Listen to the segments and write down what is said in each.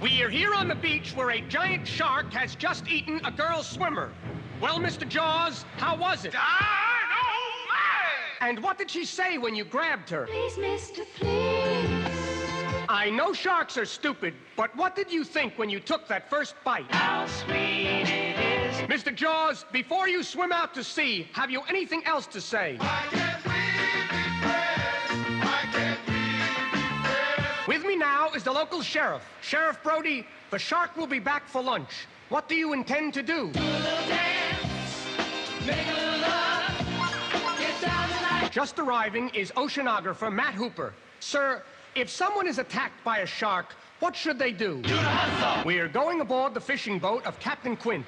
We are here on the beach where a giant shark has just eaten a girl swimmer. Well, Mr. Jaws, how was it? Dynamite! And what did she say when you grabbed her? Please, mister, please. I know sharks are stupid, but what did you think when you took that first bite? How sweet it is. Mr. Jaws, before you swim out to sea, have you anything else to say? Why can't we be friends? Why can't we be friends? With me now is the local sheriff. Sheriff Brody, the shark will be back for lunch. What do you intend to do? Do a little dance, make a little love, get down tonight. Just arriving is oceanographer Matt Hooper. Sir, if someone is attacked by a shark, what should they do? Do the hustle. We are going aboard the fishing boat of Captain Quint.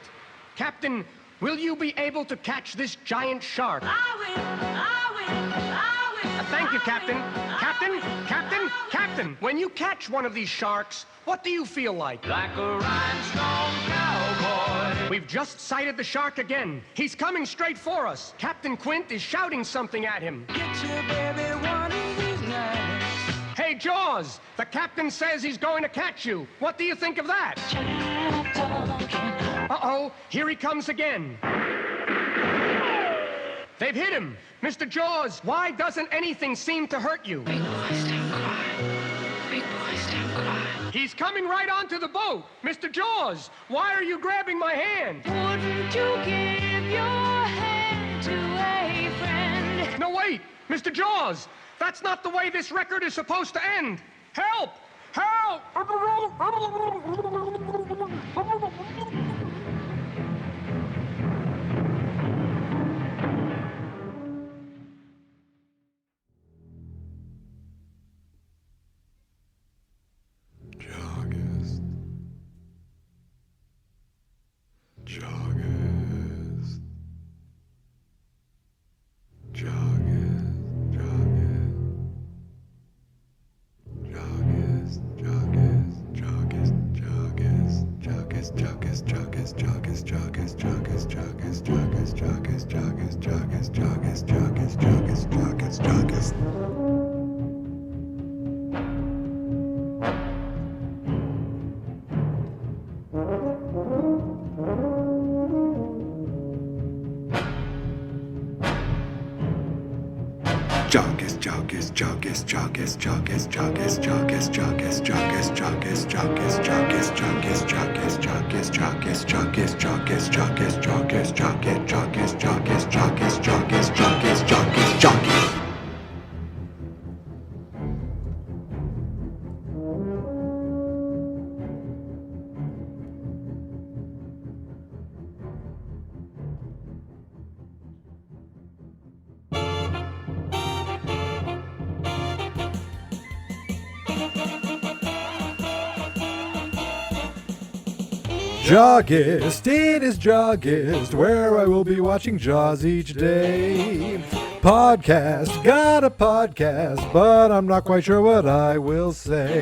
Captain, will you be able to catch this giant shark? I will, I will, I will. Thank you, I Captain. will, I Captain, will, Captain, I will. Captain. When you catch one of these sharks, what do you feel like? Like a rhinestone cowboy. We've just sighted the shark again. He's coming straight for us. Captain Quint is shouting something at him. Get your baby one of these nights. Hey, Jaws, the captain says he's going to catch you. What do you think of that? Uh-oh, here he comes again. They've hit him. Mr. Jaws, why doesn't anything seem to hurt you? Big boys don't cry. Big boys don't cry. He's coming right onto the boat. Mr. Jaws, why are you grabbing my hand? Wouldn't you give your hand to a friend? No, wait, Mr. Jaws, that's not the way this record is supposed to end. Help! Help! JAWGUST. JAWGUST. JAWGUST, it is JAWGUST, where I will be watching Jaws each day. Podcast, got a podcast, but I'm not quite sure what I will say.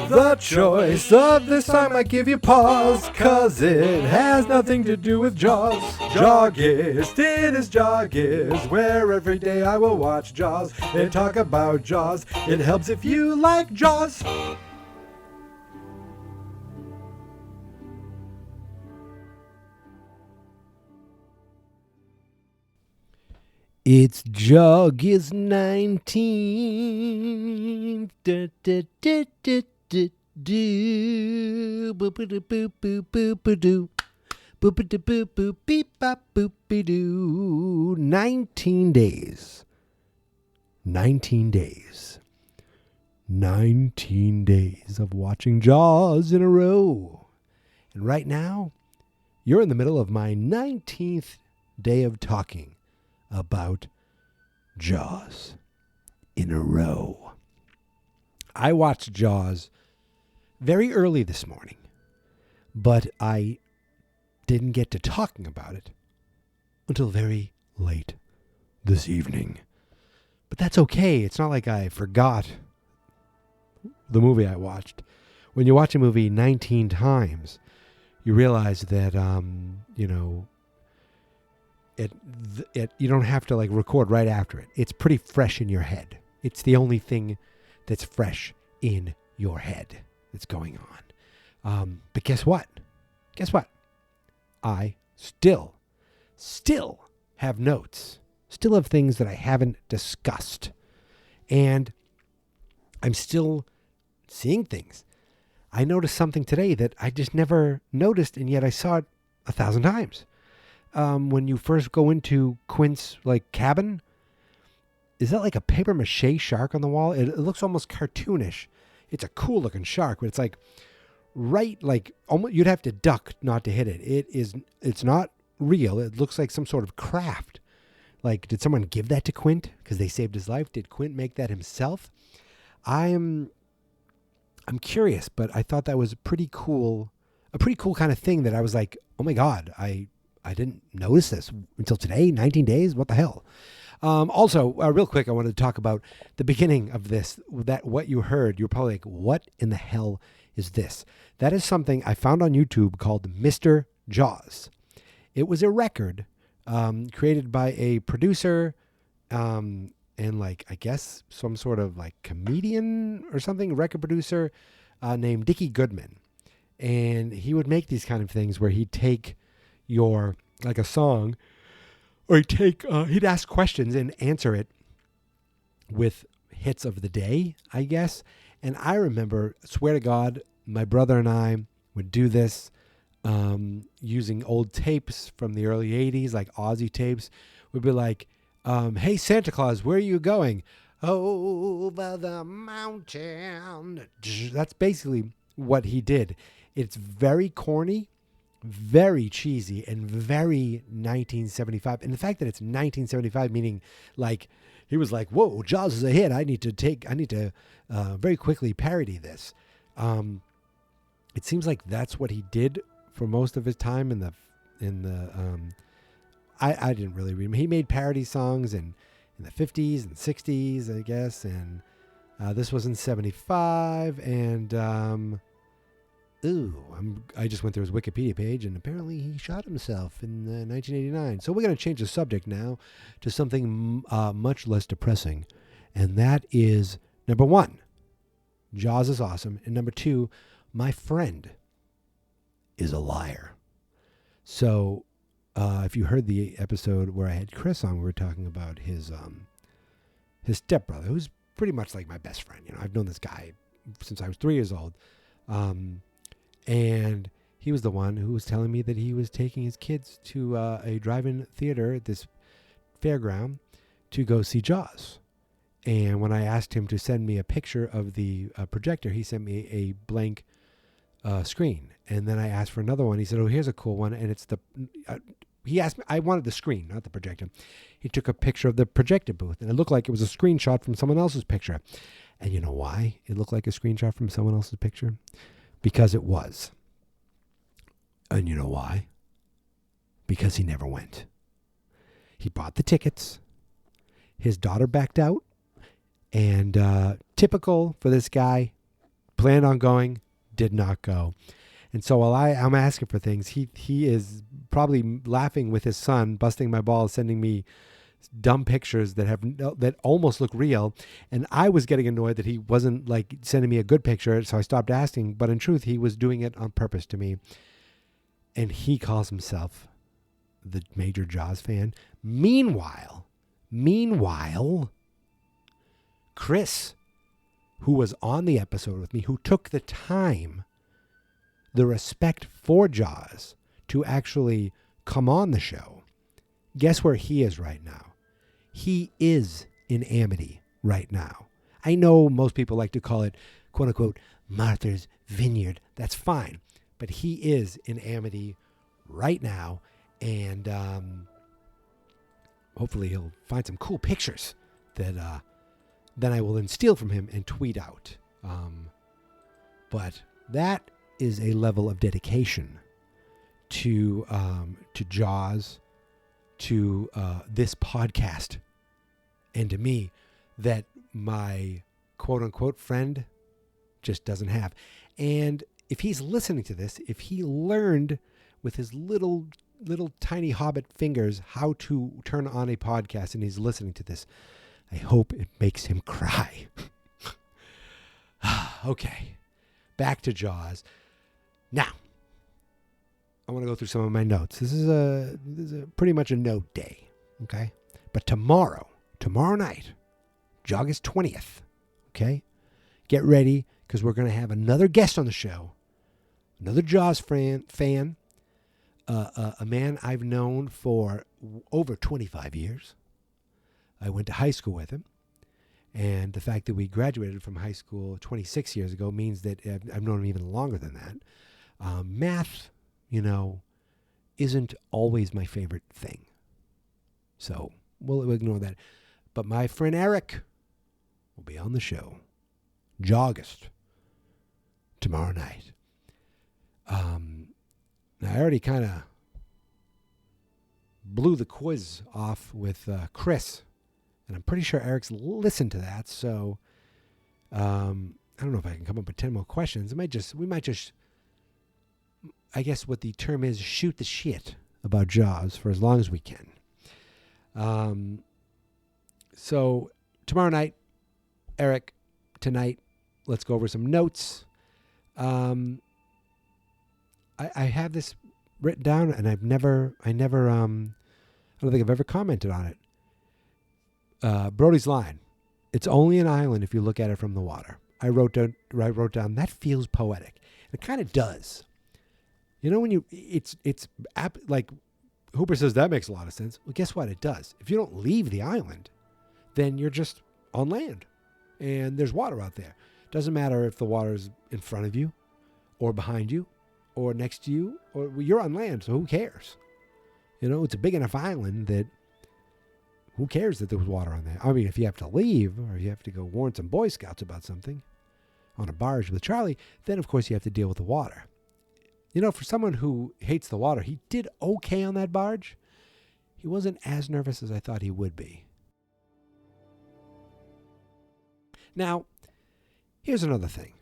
The choice of this time might give you pause, 'cause it has nothing to do with Jaws. JAWGUST, it is JAWGUST, where every day I will watch Jaws and talk about Jaws. It helps if you like Jaws. It's JAWGUST 19th. Da, da, da, da, da, do. Boop, boop, boop, boop, boop, boop, do. Boop, boop, boop, boop, beep, bop, boop, do. 19 days. 19 days. 19 days of watching Jaws in a row. And right now, you're in the middle of my 19th day of talking about Jaws in a row. I watched Jaws very early this morning, but I didn't get to talking about it until very late this evening. But that's okay. It's not like I forgot the movie I watched. When you watch a movie 19 times, you realize that, you don't have to record right after it. It's pretty fresh in your head. It's the only thing that's fresh in your head that's going on. But guess what? Guess what? I still have notes, still have things that I haven't discussed. And I'm still seeing things. I noticed something today that I just never noticed, and yet I saw it 1,000 times. When you first go into Quint's cabin, is that like a paper mache shark on the wall? It looks almost cartoonish. It's a cool looking shark, but it's almost you'd have to duck not to hit it. It's not real. It looks like some sort of craft. Did someone give that to Quint because they saved his life? Did Quint make that himself? I'm curious, but I thought that was a pretty cool kind of thing that I was like, oh my God, I didn't notice this until today, 19 days. What the hell? Also, real quick, I wanted to talk about the beginning of this, what you heard. You're probably like, what in the hell is this? That is something I found on YouTube called Mr. Jaws. It was a record created by a producer and I guess some sort of comedian or something, record producer named Dickie Goodman. And he would make these kind of things where he'd take a song, or he'd ask questions and answer it with hits of the day, I guess. And I remember, swear to God, my brother and I would do this using old tapes from the early 80s, like Aussie tapes. We'd be like, hey, Santa Claus, where are you going? Over the mountain. That's basically what he did. It's very corny, very cheesy, and very 1975. And the fact that it's 1975, meaning he was like, whoa, Jaws is a hit. I need to very quickly parody this. It seems like that's what he did for most of his time I didn't really read him. He made parody songs in the 50s and 60s, I guess. And this was in 75. And I just went through his Wikipedia page, and apparently he shot himself in 1989. So we're going to change the subject now to something much less depressing. And that is, number one, Jaws is awesome. And number two, my friend is a liar. So if you heard the episode where I had Chris on, we were talking about his stepbrother, who's pretty much like my best friend. I've known this guy since I was 3 years old. And he was the one who was telling me that he was taking his kids to a drive-in theater at this fairground to go see Jaws. And when I asked him to send me a picture of the projector, he sent me a blank screen. And then I asked for another one. He said, oh, here's a cool one. And it's he asked me, I wanted the screen, not the projector. He took a picture of the projector booth, and it looked like it was a screenshot from someone else's picture. And you know why it looked like a screenshot from someone else's picture? Because it was. And you know why? Because he never went. He bought the tickets. His daughter backed out. And typical for this guy, planned on going, did not go. And so while I'm asking for things, he is probably laughing with his son, busting my balls, sending me dumb pictures that almost look real. And I was getting annoyed that he wasn't sending me a good picture. So I stopped asking. But in truth, he was doing it on purpose to me. And he calls himself the major Jaws fan. Meanwhile, Chris, who was on the episode with me, who took the time, the respect for Jaws to actually come on the show, guess where he is right now? He is in Amity right now. I know most people like to call it, quote unquote, Martha's Vineyard. That's fine. But he is in Amity right now. And hopefully he'll find some cool pictures that then I will then steal from him and tweet out. But that is a level of dedication to Jaws, to this podcast, and to me that my quote-unquote friend just doesn't have. And if he's listening to this, if he learned with his little tiny hobbit fingers how to turn on a podcast and he's listening to this, I hope it makes him cry. Okay, back to Jaws. Now, I want to go through some of my notes. This is a pretty much a note day, okay? But tomorrow night, August 20th, okay? Get ready because we're going to have another guest on the show, another Jaws fan, a man I've known for over 25 years. I went to high school with him. And the fact that we graduated from high school 26 years ago means that I've known him even longer than that. Math, isn't always my favorite thing. So we'll ignore that. But my friend Eric will be on the show, JAWGUST, tomorrow night. Now, I already kind of blew the quiz off with Chris. And I'm pretty sure Eric's listened to that, so I don't know if I can come up with 10 more questions. We might just, I guess what the term is, shoot the shit about Jaws for as long as we can. So tomorrow night, Eric, tonight, let's go over some notes. I have this written down, and I don't think I've ever commented on it. Brody's line. It's only an island if you look at it from the water. I wrote down that feels poetic. It kind of does. When it's like Hooper says that makes a lot of sense. Well, guess what? It does. If you don't leave the island, then you're just on land, and there's water out there. Doesn't matter if the water's in front of you, or behind you, or next to you, or you're on land. So who cares? It's a big enough island that. Who cares that there was water on there? I mean, if you have to leave or you have to go warn some Boy Scouts about something on a barge with Charlie, then, of course, you have to deal with the water. For someone who hates the water, he did okay on that barge. He wasn't as nervous as I thought he would be. Now, here's another thing.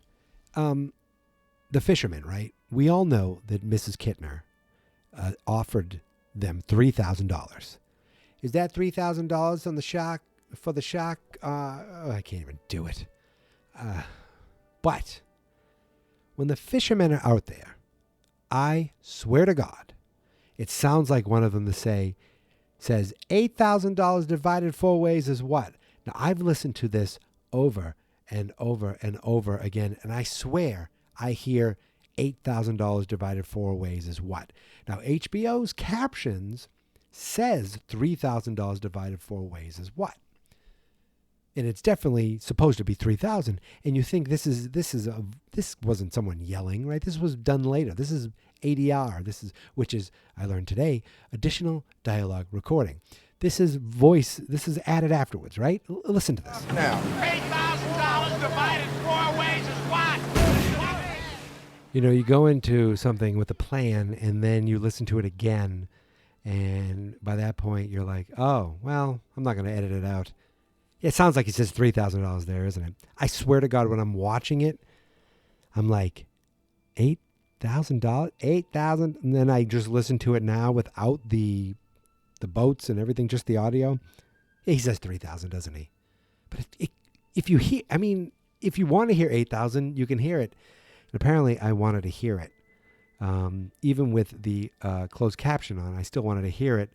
The fishermen, right? We all know that Mrs. Kittner offered them $3,000. Is that $3,000 on the shark for the shark? I can't even do it. But when the fishermen are out there, I swear to God, it sounds like one of them says $8,000 divided 4 ways is what? Now I've listened to this over and over and over again, and I swear I hear $8,000 divided 4 ways is what? Now HBO's captions says $3,000 divided 4 ways is what? And it's definitely supposed to be 3,000. And you think this wasn't someone yelling, right? This was done later. This is ADR. Which is, I learned today, additional dialogue recording. This is voice. This is added afterwards, right? Listen to this. Now, $8,000 divided 4 ways is what? You go into something with a plan and then you listen to it again. And by that point, you're like, oh, well, I'm not going to edit it out. It sounds like he says $3,000 there, isn't it? I swear to God, when I'm watching it, I'm like, $8,000? $8,000? And then I just listen to it now without the boats and everything, just the audio. He says 3,000, doesn't he? But if you want to hear 8,000, you can hear it. And apparently I wanted to hear it. Even with the closed caption on, I still wanted to hear it,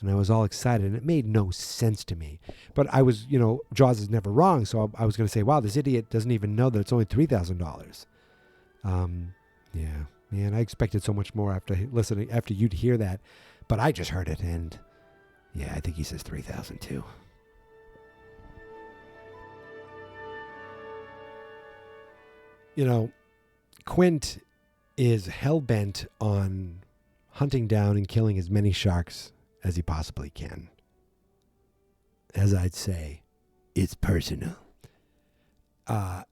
and I was all excited, and it made no sense to me. But I was, Jaws is never wrong, so I was going to say, wow, this idiot doesn't even know that it's only $3,000. Yeah, man, I expected so much more after you'd hear that, but I just heard it, and yeah, I think he says 3,000 too. Quint is hell-bent on hunting down and killing as many sharks as he possibly can. As I'd say, it's personal. But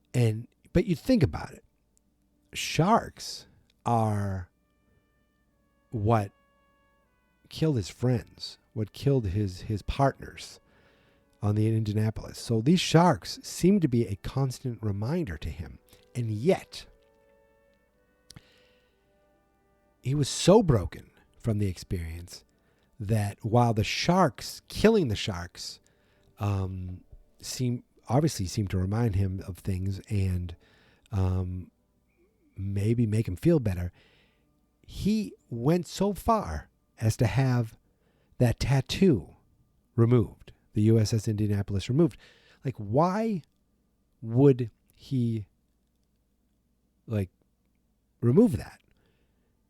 you think about it. Sharks are what killed his friends, what killed his partners on the Indianapolis. So these sharks seem to be a constant reminder to him. And yet, he was so broken from the experience that while killing the sharks seemed to remind him of things and maybe make him feel better, he went so far as to have that tattoo removed, the USS Indianapolis removed. Like, why would he, like, remove that?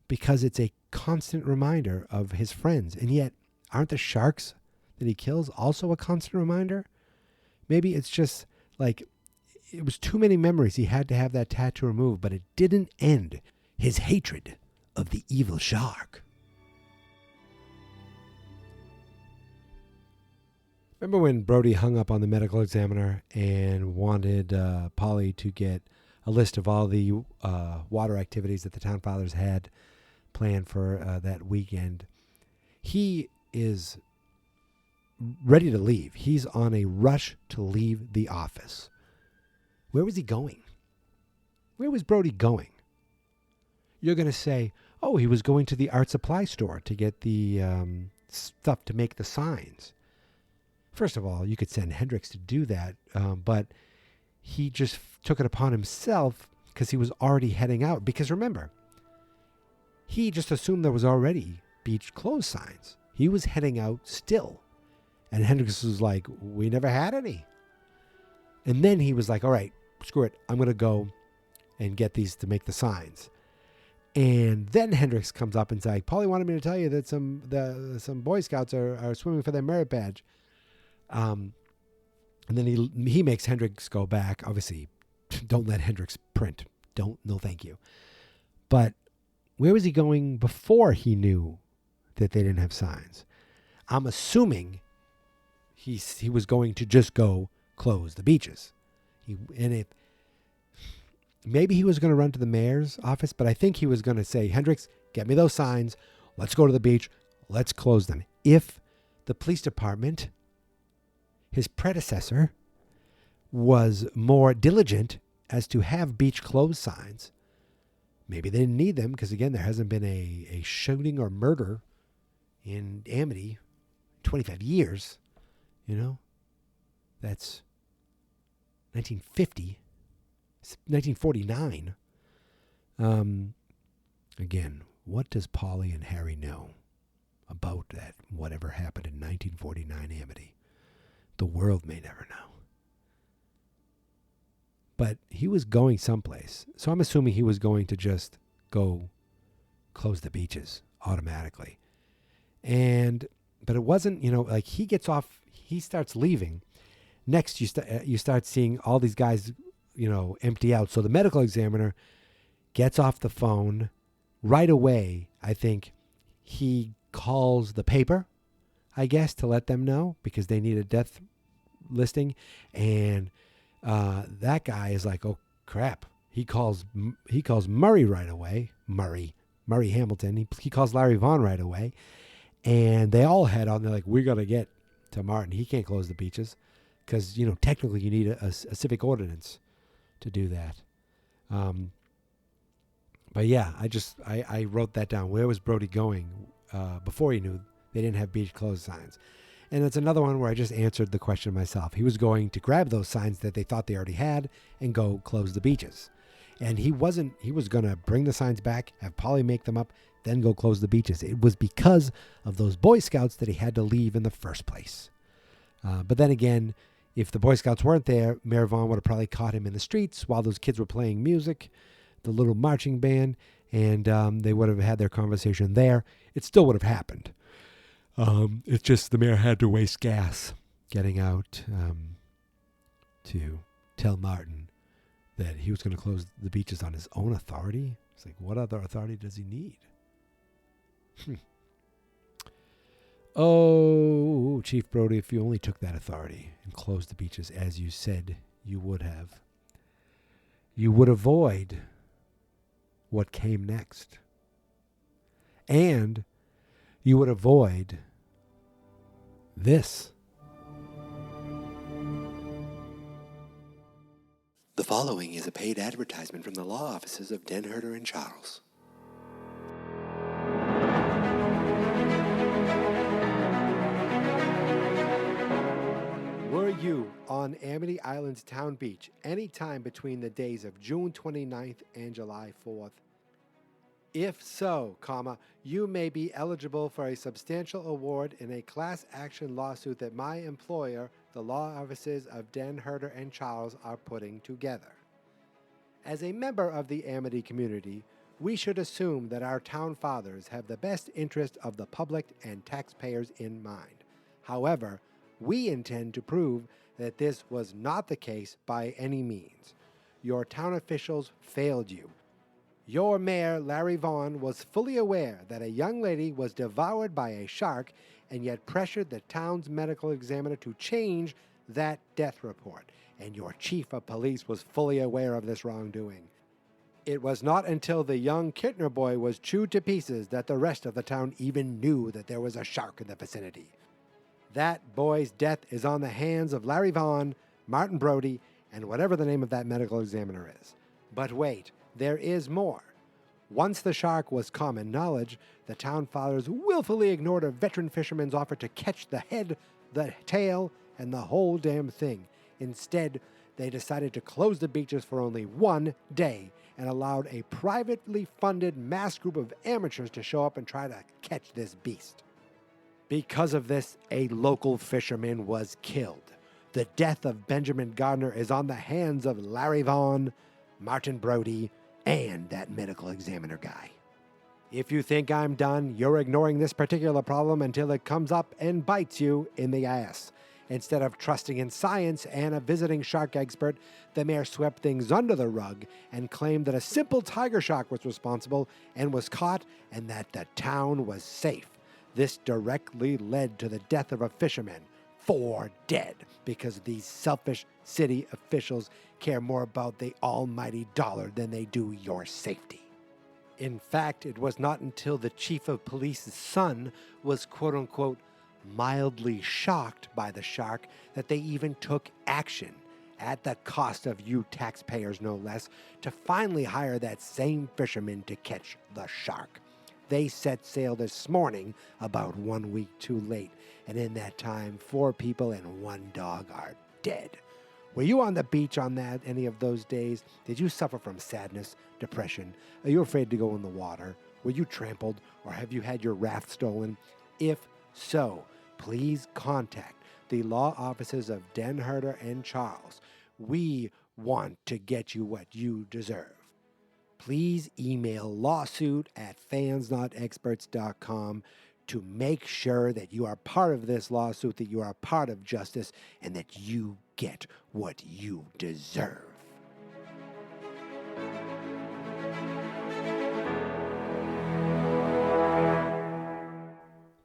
Because it's a constant reminder of his friends. And yet, aren't the sharks that he kills also a constant reminder? Maybe it's just like it was too many memories. He had to have that tattoo removed, but it didn't end his hatred of the evil shark. Remember when Brody hung up on the medical examiner and wanted Polly to get a list of all the water activities that the town fathers had planned for that weekend? He is ready to leave. He's on a rush to leave the office. Where was he going? Where was Brody going? You're going to say, oh, he was going to the art supply store to get the stuff to make the signs. First of all, you could send Hendricks to do that, but he just took it upon himself because he was already heading out. Because remember, he just assumed there was already beach closed signs. He was heading out still. And Hendricks was like, we never had any. And then he was like, all right, screw it. I'm going to go and get these to make the signs. And then Hendricks comes up and says, like, Paulie wanted me to tell you that some Boy Scouts are swimming for their merit badge. And then he makes Hendricks go back. Obviously, don't let Hendricks print. No, thank you. But where was he going before he knew that they didn't have signs? I'm assuming he was going to just go close the beaches. Maybe he was going to run to the mayor's office, but I think he was going to say, Hendricks, get me those signs. Let's go to the beach. Let's close them. If the police department, his predecessor, was more diligent as to have beach closed signs, maybe they didn't need them because, again, there hasn't been a shooting or murder in Amity in 25 years. You know, that's 1950, 1949. Again, what does Polly and Harry know about that whatever happened in 1949 Amity? The world may never know. But he was going someplace. So I'm assuming he was going to just go close the beaches automatically. But it wasn't, like he gets off, he starts leaving. Next, you start seeing all these guys, empty out. So the medical examiner gets off the phone right away. I think he calls the paper, I guess, to let them know because they need a death listing. And that guy is like, oh crap. He calls Murray right away. Murray Hamilton. He calls Larry Vaughn right away. And they all head on. They're like, we got to get to Martin. He can't close the beaches because, technically you need a civic ordinance to do that. But yeah, I wrote that down. Where was Brody going before he knew they didn't have beach closed signs? And it's another one where I just answered the question myself. He was going to grab those signs that they thought they already had and go close the beaches. And he was going to bring the signs back, have Polly make them up, then go close the beaches. It was because of those Boy Scouts that he had to leave in the first place. But then again, if the Boy Scouts weren't there, Mayor Vaughn would have probably caught him in the streets while those kids were playing music, the little marching band, and they would have had their conversation there. It still would have happened. It's just the mayor had to waste gas getting out to tell Martin that he was going to close the beaches on his own authority. It's like, what other authority does he need? Oh, Chief Brody, if you only took that authority and closed the beaches as you said you would have, you would avoid what came next. And you would avoid this. The following is a paid advertisement from the law offices of Den Herder and Charles. Were you on Amity Island's town beach anytime between the days of June 29th and July 4th? If so, you may be eligible for a substantial award in a class action lawsuit that my employer, the law offices of Den Herder and Charles, are putting together. As a member of the Amity community, we should assume that our town fathers have the best interest of the public and taxpayers in mind. However, we intend to prove that this was not the case by any means. Your town officials failed you. Your mayor, Larry Vaughn, was fully aware that a young lady was devoured by a shark and yet pressured the town's medical examiner to change that death report. And your chief of police was fully aware of this wrongdoing. It was not until the young Kittner boy was chewed to pieces that the rest of the town even knew that there was a shark in the vicinity. That boy's death is on the hands of Larry Vaughn, Martin Brody, and whatever the name of that medical examiner is. But wait, there is more. Once the shark was common knowledge, the town fathers willfully ignored a veteran fisherman's offer to catch the head, the tail, and the whole damn thing. Instead, they decided to close the beaches for only one day and allowed a privately funded mass group of amateurs to show up and try to catch this beast. Because of this, a local fisherman was killed. The death of Benjamin Gardner is on the hands of Larry Vaughn, Martin Brody, and that medical examiner guy. If you think I'm done, you're ignoring this particular problem until it comes up and bites you in the ass. Instead of trusting in science and a visiting shark expert, the mayor swept things under the rug and claimed that a simple tiger shark was responsible and was caught and that the town was safe. This directly led to the death of a fisherman, 4 dead, because these selfish city officials care more about the almighty dollar than they do your safety. In fact, it was not until the chief of police's son was quote-unquote mildly shocked by the shark that they even took action, at the cost of you taxpayers no less, to finally hire that same fisherman to catch the shark. They set sail this morning about 1 week too late, and in that time, 4 people and 1 dog are dead. Were you on the beach on any of those days? Did you suffer from sadness, depression? Are you afraid to go in the water? Were you trampled, or have you had your raft stolen? If so, please contact the law offices of Den Herder and Charles. We want to get you what you deserve. Please email lawsuit@fansnotexperts.com to make sure that you are part of this lawsuit, that you are part of justice, and that you get what you deserve.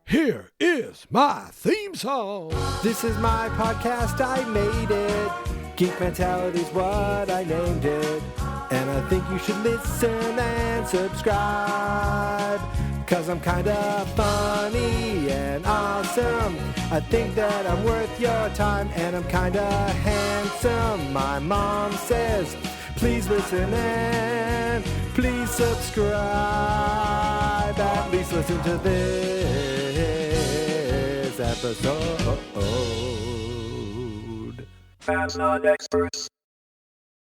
Here is my theme song. This is my podcast, I made it. Geek Mentality's what I named it. And I think you should listen and subscribe, 'cause I'm kinda funny and awesome. I think that I'm worth your time, and I'm kinda handsome. My mom says, please listen and please subscribe. At least listen to this episode. Fans not experts.